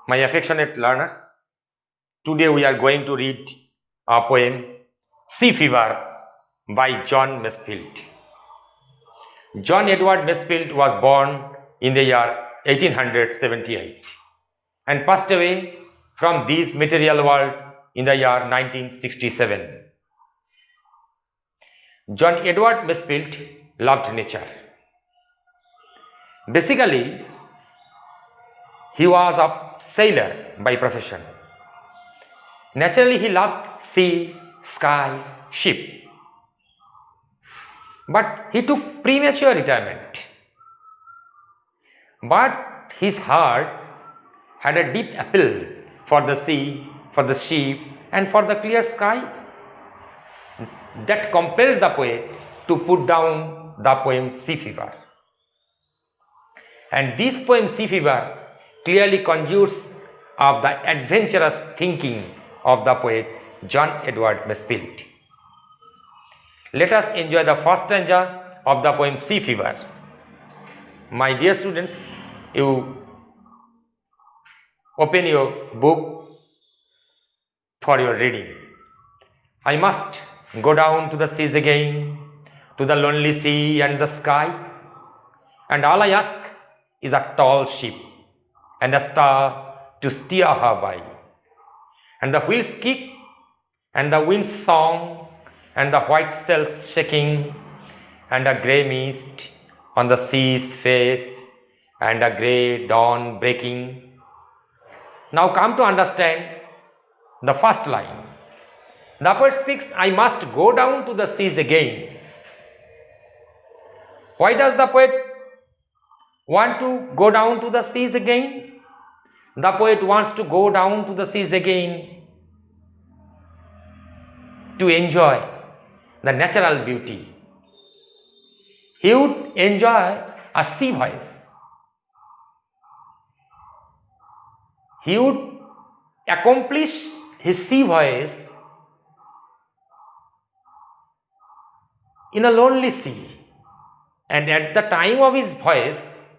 My affectionate learners, today we are going to read a poem, Sea Fever by John Masefield. John Edward Masefield was born in the year 1878 and passed away from this material world in the year 1967. John Edward Masefield loved nature. Basically, he was a sailor by profession. Naturally, he loved sea, sky, ship. But he took premature retirement. But his heart had a deep appeal for the sea, for the ship, and for the clear sky that compelled the poet to put down the poem Sea Fever. And this poem Sea Fever clearly conjures of the adventurous thinking of the poet John Edward Masefield. Let us enjoy the first stanza of the poem Sea Fever. My dear students, you open your book for your reading. I must go down to the seas again, to the lonely sea and the sky, and all I ask is a tall ship and a star to steer her by, and the wheels kick and the wind song and the white sails shaking, and a grey mist on the sea's face, and a grey dawn breaking. Now come to understand the first line. The poet speaks, I must go down to the seas again. Why does the poet want to go down to the seas again? The poet wants to go down to the seas again to enjoy the natural beauty. He would enjoy a sea voice. He would accomplish his sea voice in a lonely sea, and at the time of his voice,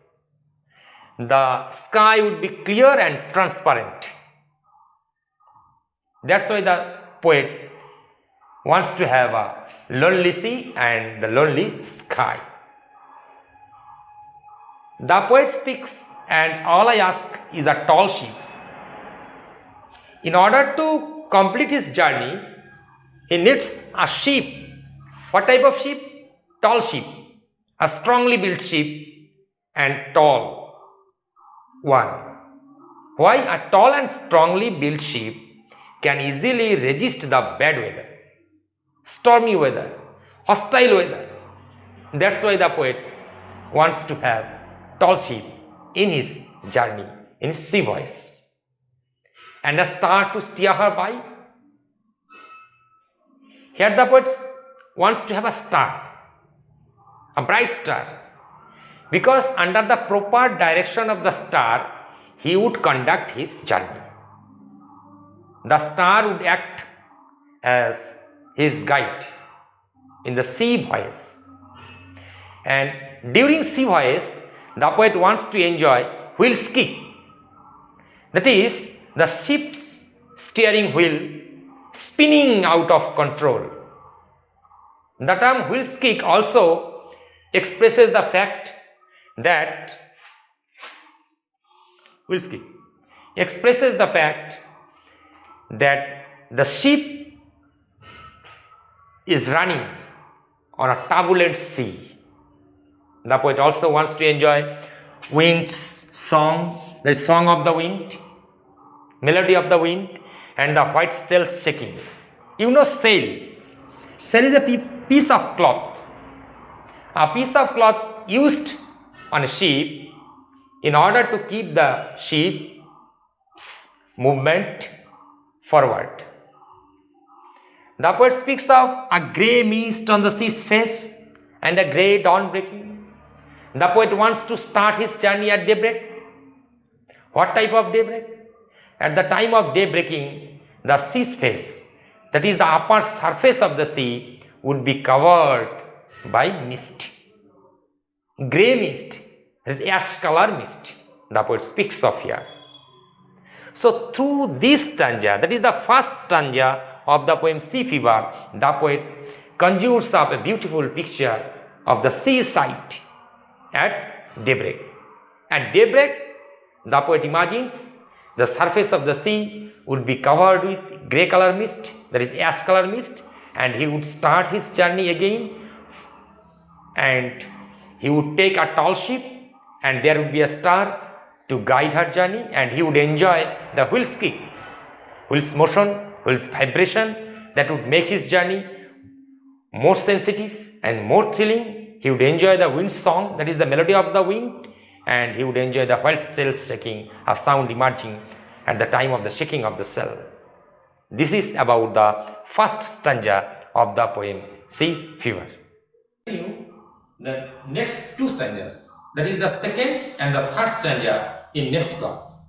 the sky would be clear and transparent. That's why the poet wants to have a lonely sea and the lonely sky. The poet speaks, and all I ask is a tall ship. In order to complete his journey, he needs a ship. What type of ship? Tall ship. A strongly built ship and tall one. Why? A tall and strongly built ship can easily resist the bad weather, stormy weather, hostile weather. That's why the poet wants to have tall ship in his journey, in his sea voice, and a star to steer her by. Here the poet wants to have a star, a bright star, because under the proper direction of the star, he would conduct his journey. The star would act as his guide in the sea voyage, and during sea voyage, the poet wants to enjoy wheel's kick. That is, the ship's steering wheel spinning out of control. The term wheel's kick also expresses the fact that the ship is running on a turbulent sea. The poet also wants to enjoy wind's song, the song of the wind, melody of the wind, and the white sails shaking. You know, sail. Sail is a piece of cloth. A piece of cloth used on a ship in order to keep the ship's movement forward. The poet speaks of a grey mist on the sea's face and a grey dawn breaking. The poet wants to start his journey at daybreak. What type of daybreak? At the time of day breaking, the sea's face, that is the upper surface of the sea, would be covered by mist. Grey mist, that is ash color mist, the poet speaks of here. So through this stanza, that is the first stanza of the poem Sea Fever, the poet conjures up a beautiful picture of the seaside at daybreak. At daybreak, the poet imagines the surface of the sea would be covered with grey color mist, that is ash color mist, and he would start his journey again, and he would take a tall ship, and there would be a star to guide her journey, and he would enjoy the wheel's kick, wheel's motion, wheel's vibration that would make his journey more sensitive and more thrilling. He would enjoy the wind song, that is the melody of the wind, and he would enjoy the whale sails shaking, a sound emerging at the time of the shaking of the sail. This is about the first stanza of the poem Sea Fever. The next two stanzas, that is the second and the third stanza in next class.